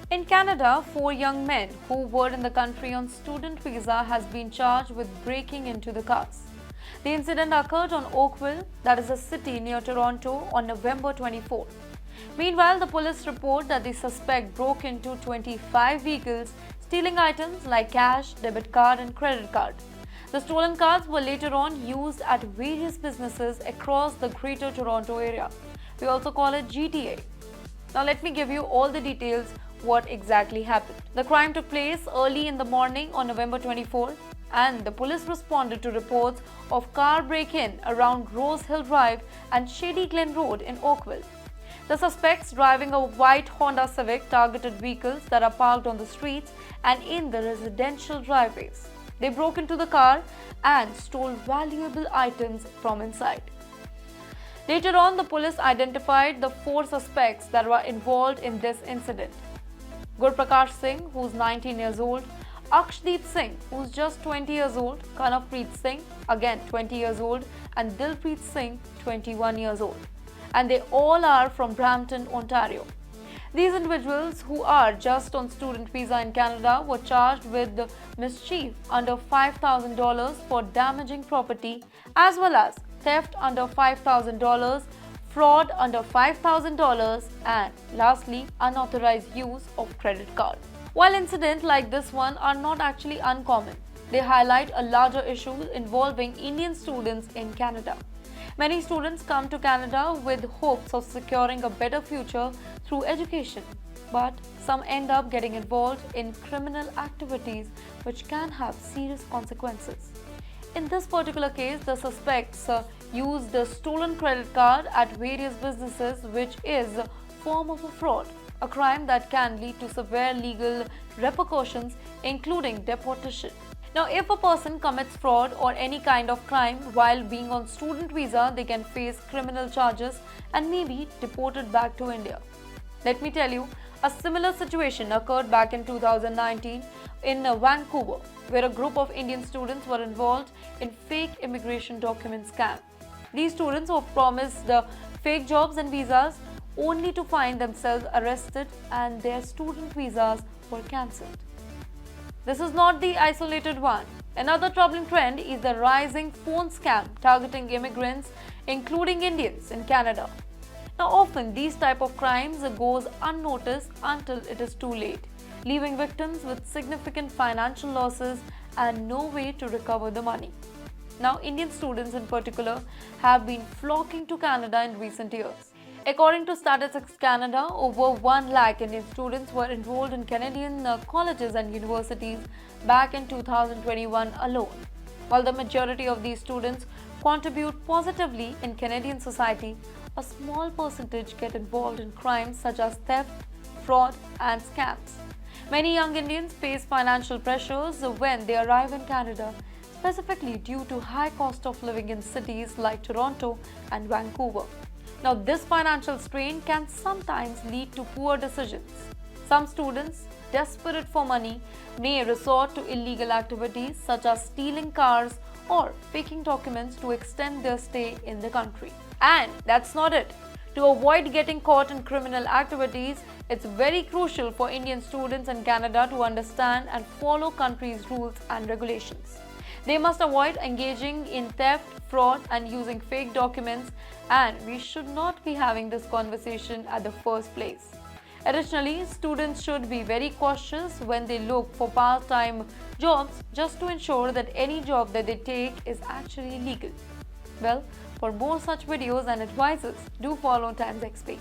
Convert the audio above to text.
In Canada, 4 young men who were in the country on student visa has been charged with breaking into the cars. The incident occurred on Oakville, that is a city near Toronto, on November 24. Meanwhile, the police report that the suspect broke into 25 vehicles, stealing items like cash, debit card and credit card. The stolen cars were later on used at various businesses across the Greater Toronto area. We also call it GTA. Now let me give you all the details what exactly happened. The crime took place early in the morning on November 24 and the police responded to reports of car break-in around Rose Hill Drive and Shady Glen Road in Oakville. The suspects, driving a white Honda Civic, targeted vehicles that are parked on the streets and in the residential driveways. They broke into the car and stole valuable items from inside. Later on, the police identified the 4 suspects that were involved in this incident. Gurprakash Singh, who's 19 years old, Akshdeep Singh, who's just 20 years old, Kanavpreet Singh, again 20 years old, and Dilpreet Singh, 21 years old. And they all are from Brampton, Ontario. These individuals, who are just on student visa in Canada, were charged with mischief under $5,000 for damaging property, as well as theft under $5,000, fraud under $5,000, and lastly, unauthorized use of credit card. While incidents like this one are not actually uncommon, they highlight a larger issue involving Indian students in Canada. Many students come to Canada with hopes of securing a better future through education, but some end up getting involved in criminal activities which can have serious consequences. In this particular case, the suspects used a stolen credit card at various businesses, which is a form of a fraud, a crime that can lead to severe legal repercussions, including deportation. Now, if a person commits fraud or any kind of crime while being on student visa, they can face criminal charges and may be deported back to India. Let me tell you, a similar situation occurred back in 2019 in Vancouver, where a group of Indian students were involved in fake immigration document scam. These students were promised the fake jobs and visas only to find themselves arrested and their student visas were cancelled. This is not the isolated one. Another troubling trend is the rising phone scam targeting immigrants, including Indians, in Canada. Now, often these type of crimes goes unnoticed until it is too late, leaving victims with significant financial losses and no way to recover the money. Now, Indian students in particular have been flocking to Canada in recent years. According to TimesXP Canada, over 1 lakh Indian students were enrolled in Canadian colleges and universities back in 2021 alone. While the majority of these students contribute positively in Canadian society, a small percentage get involved in crimes such as theft, fraud, and scams. Many young Indians face financial pressures when they arrive in Canada, specifically due to high cost of living in cities like Toronto and Vancouver. Now, this financial strain can sometimes lead to poor decisions. Some students, desperate for money, may resort to illegal activities such as stealing cars or faking documents to extend their stay in the country. And that's not it. To avoid getting caught in criminal activities, it's very crucial for Indian students in Canada to understand and follow country's rules and regulations. They must avoid engaging in theft, fraud, and using fake documents, and we should not be having this conversation at the first place. Additionally, students should be very cautious when they look for part-time jobs just to ensure that any job that they take is actually legal. Well, for more such videos and advices, do follow TimesXP.